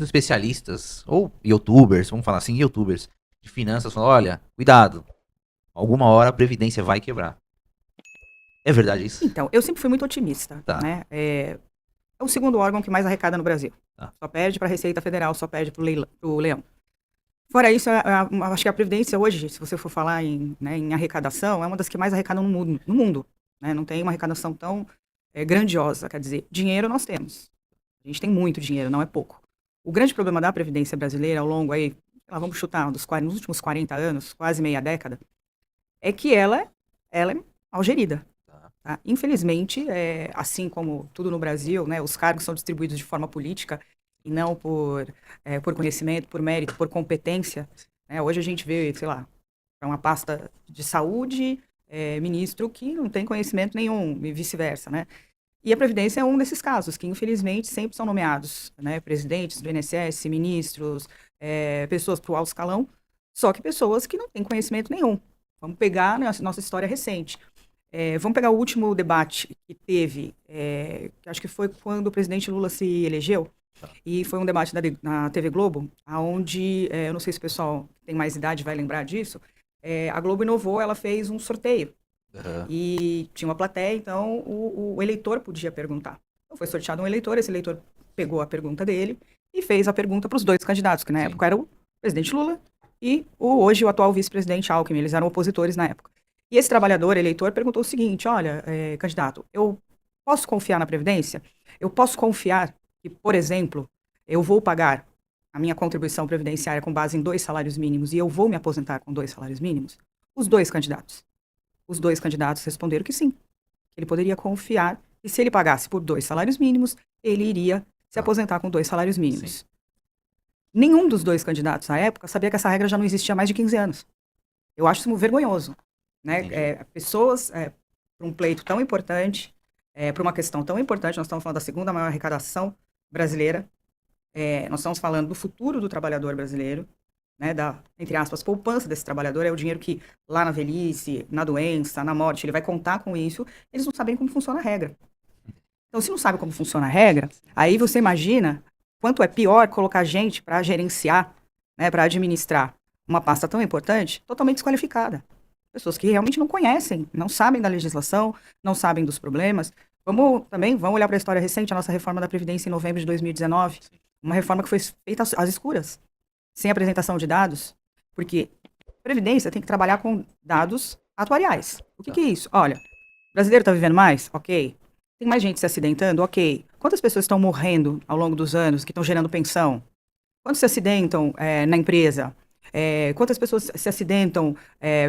especialistas, ou youtubers, vamos falar assim, youtubers de finanças, falam, olha, cuidado, alguma hora a Previdência vai quebrar. É verdade isso? Então, eu sempre fui muito otimista, Tá, né? É o segundo órgão que mais arrecada no Brasil. tá. Só perde para a Receita Federal, só perde para o Leão. Fora isso, acho que a Previdência hoje, se você for falar em arrecadação, é uma das que mais arrecadam no mundo, né? Não tem uma arrecadação tão grandiosa, quer dizer, dinheiro nós temos. A gente tem muito dinheiro, não é pouco. O grande problema da Previdência brasileira ao longo aí, vamos chutar, nos últimos 40 anos, quase meia década, é que ela é mal gerida. Tá. Tá? Infelizmente, assim como tudo no Brasil, né, os cargos são distribuídos de forma política e não por conhecimento, por mérito, por competência. Né? Hoje a gente vê, sei lá, para uma pasta de saúde, ministro que não tem conhecimento nenhum e vice-versa, né? E a Previdência é um desses casos, que infelizmente sempre são nomeados, né? Presidentes do INSS, ministros, pessoas para o alto escalão, só que pessoas que não têm conhecimento nenhum. Vamos pegar nossa história recente. Vamos pegar o último debate que teve, que acho que foi quando o presidente Lula se elegeu, e foi um debate na TV Globo, onde, eu não sei se o pessoal que tem mais idade vai lembrar disso, a Globo inovou, ela fez um sorteio, Uhum. e tinha uma plateia, então o eleitor podia perguntar. Então foi sorteado um eleitor, esse eleitor pegou a pergunta dele e fez a pergunta para os dois candidatos, que na Sim. época era o presidente Lula e hoje o atual vice-presidente Alckmin, eles eram opositores na época. E esse trabalhador, eleitor, perguntou o seguinte, olha, candidato, eu posso confiar na Previdência? Eu posso confiar que, por exemplo, eu vou pagar a minha contribuição previdenciária com base em 2 salários mínimos e eu vou me aposentar com 2 salários mínimos? Os dois candidatos. Os dois candidatos responderam que sim. Ele poderia confiar e se ele pagasse por 2 salários mínimos, ele iria se Tá. aposentar com 2 salários Sim. mínimos. Nenhum dos dois candidatos à época sabia que essa regra já não existia há mais de 15 anos. Eu acho isso vergonhoso. Né? Entendi. Pessoas, para um pleito tão importante, para uma questão tão importante, nós estamos falando da segunda maior arrecadação brasileira, nós estamos falando do futuro do trabalhador brasileiro, né, da, entre aspas, poupança desse trabalhador, é o dinheiro que lá na velhice, na doença, na morte, ele vai contar com isso, eles não sabem como funciona a regra. Então, se não sabe como funciona a regra, aí você imagina quanto é pior colocar gente para gerenciar, né, para administrar uma pasta tão importante, totalmente desqualificada. Pessoas que realmente não conhecem, não sabem da legislação, não sabem dos problemas. Vamos olhar para a história recente, a nossa reforma da Previdência em novembro de 2019, uma reforma que foi feita às escuras, sem apresentação de dados, porque Previdência tem que trabalhar com dados atuariais. O que Tá. é isso? Olha, o brasileiro está vivendo mais? Ok. Tem mais gente se acidentando? Ok. Quantas pessoas estão morrendo ao longo dos anos que estão gerando pensão? Quantos se acidentam na empresa? Quantas pessoas se acidentam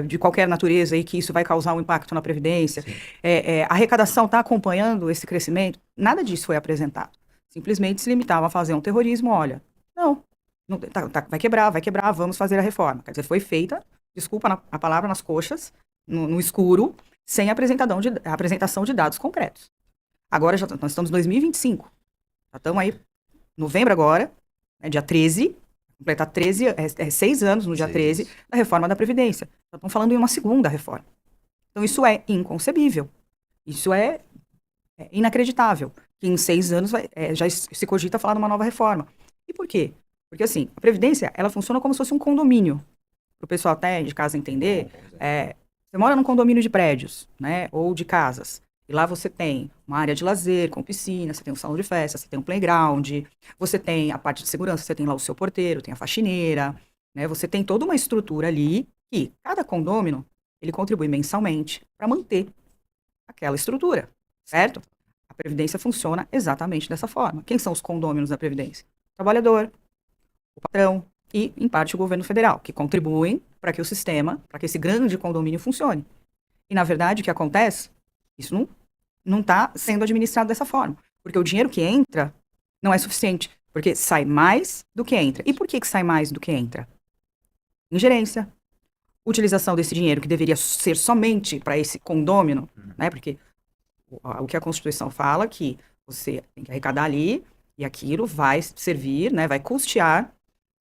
de qualquer natureza e que isso vai causar um impacto na Previdência? Sim. A arrecadação está acompanhando esse crescimento? Nada disso foi apresentado. Simplesmente se limitava a fazer um terrorismo, olha, não, vai quebrar, vamos fazer a reforma. Quer dizer, foi feita, desculpa a palavra, nas coxas, no escuro, sem apresentação de dados concretos. Agora nós estamos em 2025. Já estamos aí, novembro agora, dia 13, completar 13, 6 anos no dia 13, da reforma da Previdência. Já estão falando em uma segunda reforma. Então isso é inconcebível. Isso é inacreditável. Que em 6 anos já se cogita falar numa nova reforma. E por quê? Porque assim, a Previdência, ela funciona como se fosse um condomínio. Para o pessoal até de casa entender, você mora num condomínio de prédios, né, ou de casas. E lá você tem uma área de lazer com piscina, você tem um salão de festa, você tem um playground, você tem a parte de segurança, você tem lá o seu porteiro, tem a faxineira, né? Você tem toda uma estrutura ali que cada condômino, ele contribui mensalmente para manter aquela estrutura, certo? A Previdência funciona exatamente dessa forma. Quem são os condôminos da Previdência? O trabalhador, o patrão e, em parte, o governo federal, que contribuem para que o sistema, para que esse grande condomínio funcione. E, na verdade, o que acontece? Isso não está sendo administrado dessa forma. Porque o dinheiro que entra não é suficiente. Porque sai mais do que entra. E por que sai mais do que entra? Ingerência. Utilização desse dinheiro que deveria ser somente para esse condômino, né? Porque o que a Constituição fala que você tem que arrecadar ali e aquilo vai servir, né? Vai custear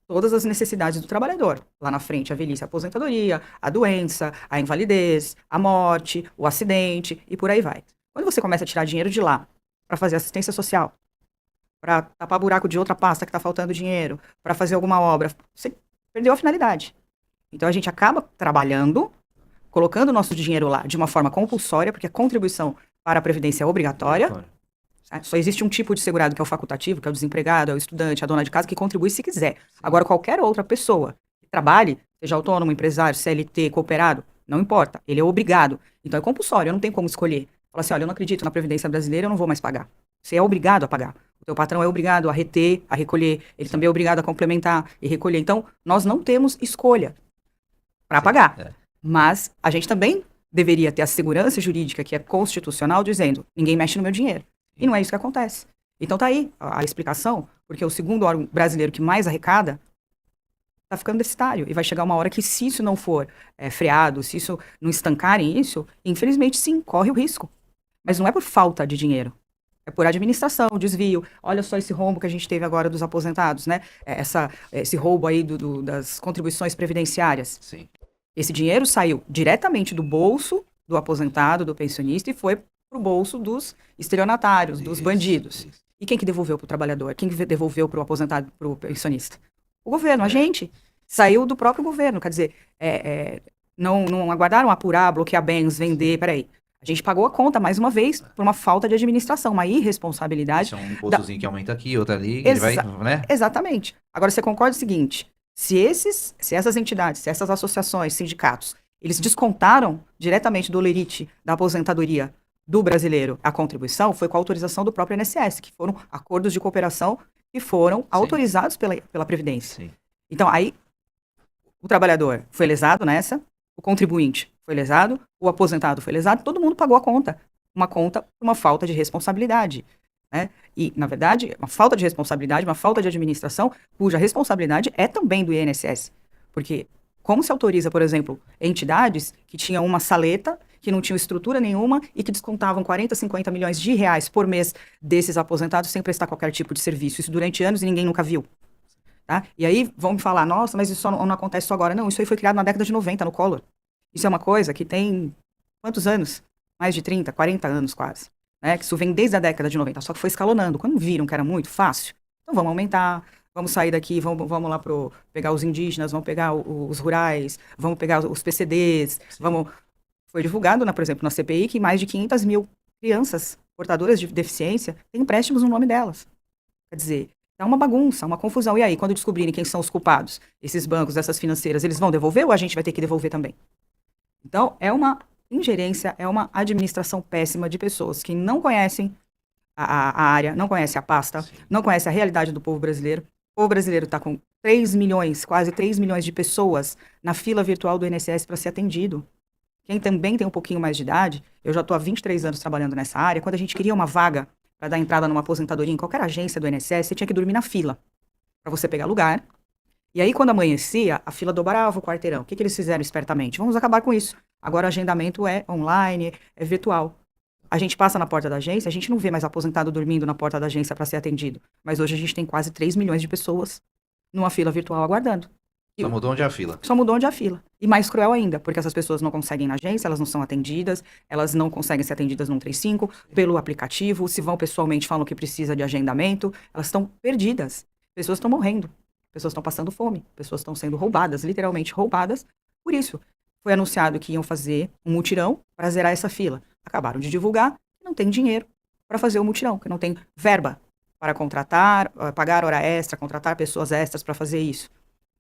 todas as necessidades do trabalhador. Lá na frente, a velhice, a aposentadoria, a doença, a invalidez, a morte, o acidente e por aí vai. Quando você começa a tirar dinheiro de lá para fazer assistência social, para tapar buraco de outra pasta que está faltando dinheiro, para fazer alguma obra, você perdeu a finalidade. Então a gente acaba trabalhando, colocando o nosso dinheiro lá de uma forma compulsória, porque a contribuição para a Previdência é obrigatória. Só existe um tipo de segurado que é o facultativo, que é o desempregado, é o estudante, a dona de casa, que contribui se quiser. Agora, qualquer outra pessoa que trabalhe, seja autônomo, empresário, CLT, cooperado, não importa, ele é obrigado. Então é compulsório, eu não tenho como escolher. Fala assim, olha, eu não acredito na Previdência brasileira, eu não vou mais pagar. Você é obrigado a pagar. O teu patrão é obrigado a reter, a recolher, ele também é obrigado a complementar e recolher. Então, nós não temos escolha para pagar. Mas a gente também deveria ter a segurança jurídica, que é constitucional, dizendo, ninguém mexe no meu dinheiro. E não é isso que acontece. Então tá aí a explicação, porque o segundo órgão brasileiro que mais arrecada está ficando deficitário. E vai chegar uma hora que, se isso não for freado, se isso não estancarem isso, infelizmente sim, corre o risco. Mas não é por falta de dinheiro. É por administração, desvio. Olha só esse rombo que a gente teve agora dos aposentados, né? Esse roubo aí das contribuições previdenciárias. Sim. Esse dinheiro saiu diretamente do bolso do aposentado, do pensionista, e foi para o bolso dos estelionatários, dos bandidos. Isso. E quem que devolveu para o trabalhador? Quem que devolveu para o aposentado, para o pensionista? O governo, a gente. Saiu do próprio governo, quer dizer, não aguardaram apurar, bloquear bens, vender, peraí. A gente pagou a conta, mais uma vez, por uma falta de administração, uma irresponsabilidade. Isso é um impostozinho que aumenta aqui, outro ali, ele vai, né? Exatamente. Agora, você concorda o seguinte, se essas entidades, se essas associações, sindicatos, eles descontaram diretamente do lerite da aposentadoria do brasileiro a contribuição, foi com a autorização do próprio INSS, que foram acordos de cooperação que foram autorizados pela Previdência. Sim. Então, aí, o trabalhador foi lesado nessa, o contribuinte foi lesado, o aposentado foi lesado, todo mundo pagou a conta. Uma conta por uma falta de responsabilidade. Né? E, na verdade, uma falta de responsabilidade, uma falta de administração, cuja responsabilidade é também do INSS. Porque como se autoriza, por exemplo, entidades que tinham uma saleta, que não tinham estrutura nenhuma e que descontavam 40, 50 milhões de reais por mês desses aposentados sem prestar qualquer tipo de serviço. Isso durante anos e ninguém nunca viu. Tá? E aí vão me falar, nossa, mas isso não acontece só agora. Não, isso aí foi criado na década de 90, no Collor. Isso é uma coisa que tem quantos anos? Mais de 30, 40 anos quase. Né? Que isso vem desde a década de 90, só que foi escalonando. Quando viram que era muito fácil, então vamos aumentar, vamos sair daqui, vamos lá pegar os indígenas, vamos pegar os rurais, vamos pegar os PCDs, vamos... Foi divulgado, por exemplo, na CPI, que mais de 500 mil crianças portadoras de deficiência têm empréstimos no nome delas. Quer dizer, é uma bagunça, uma confusão. E aí, quando descobrirem quem são os culpados, esses bancos, essas financeiras, eles vão devolver ou a gente vai ter que devolver também? Então, é uma ingerência, é uma administração péssima de pessoas que não conhecem a área, não conhecem a pasta, não conhecem a realidade do povo brasileiro. O povo brasileiro está com 3 milhões, quase 3 milhões de pessoas na fila virtual do INSS para ser atendido. Quem também tem um pouquinho mais de idade, eu já estou há 23 anos trabalhando nessa área, quando a gente queria uma vaga para dar entrada numa aposentadoria em qualquer agência do INSS, você tinha que dormir na fila para você pegar lugar. E aí, quando amanhecia, a fila dobrava o quarteirão. O que eles fizeram espertamente? Vamos acabar com isso. Agora o agendamento é online, é virtual. A gente passa na porta da agência, a gente não vê mais aposentado dormindo na porta da agência para ser atendido. Mas hoje a gente tem quase 3 milhões de pessoas numa fila virtual aguardando. Só mudou onde é a fila. Só mudou onde é a fila. E mais cruel ainda, porque essas pessoas não conseguem ir na agência, elas não são atendidas, elas não conseguem ser atendidas no 135, pelo aplicativo, se vão pessoalmente, falam que precisa de agendamento, elas estão perdidas. Pessoas estão morrendo, pessoas estão passando fome, pessoas estão sendo roubadas, literalmente roubadas. Por isso, foi anunciado que iam fazer um mutirão para zerar essa fila. Acabaram de divulgar que não tem dinheiro para fazer o mutirão, que não tem verba para contratar, pagar hora extra, contratar pessoas extras para fazer isso.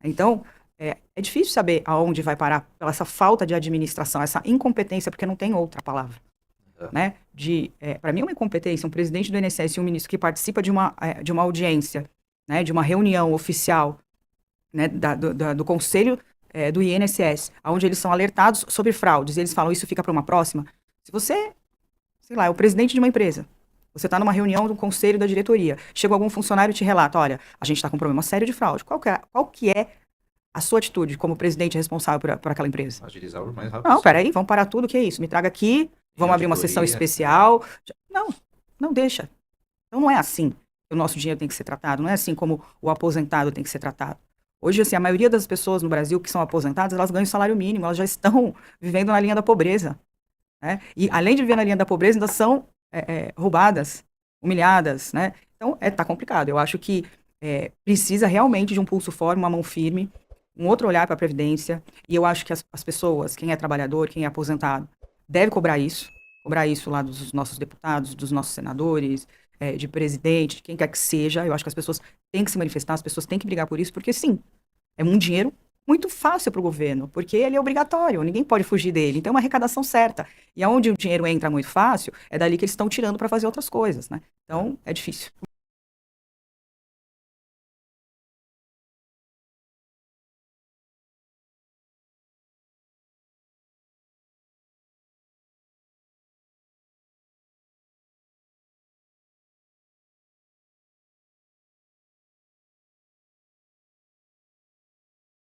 Então, é difícil saber aonde vai parar pela essa falta de administração, essa incompetência, porque não tem outra palavra. Né? Para mim, uma incompetência, um presidente do INSS e um ministro que participa de uma audiência, né, de uma reunião oficial, né, do conselho do INSS, onde eles são alertados sobre fraudes, e eles falam, isso fica para uma próxima. Se você, sei lá, é o presidente de uma empresa, você está numa reunião do conselho da diretoria, chega algum funcionário e te relata, olha, a gente está com um problema sério de fraude. Qual que é a sua atitude como presidente responsável por aquela empresa? Agilizar o mais rápido. Não, peraí, vamos parar tudo, o que é isso? Me traga aqui, vamos abrir uma sessão especial. Não deixa. Então não é assim que o nosso dinheiro tem que ser tratado, não é assim como o aposentado tem que ser tratado. Hoje, assim, a maioria das pessoas no Brasil que são aposentadas, elas ganham salário mínimo, elas já estão vivendo na linha da pobreza. Né? E além de viver na linha da pobreza, ainda são roubadas, humilhadas, né? Então, tá complicado. Eu acho que precisa realmente de um pulso forte, uma mão firme, um outro olhar para a Previdência, e eu acho que as pessoas, quem é trabalhador, quem é aposentado, deve cobrar isso lá dos nossos deputados, dos nossos senadores, de presidente, de quem quer que seja. Eu acho que as pessoas têm que se manifestar, as pessoas têm que brigar por isso, porque sim, é um dinheiro muito fácil para o governo, porque ele é obrigatório, ninguém pode fugir dele. Então, é uma arrecadação certa. E aonde o dinheiro entra muito fácil, é dali que eles estão tirando para fazer outras coisas, né? Então, é difícil.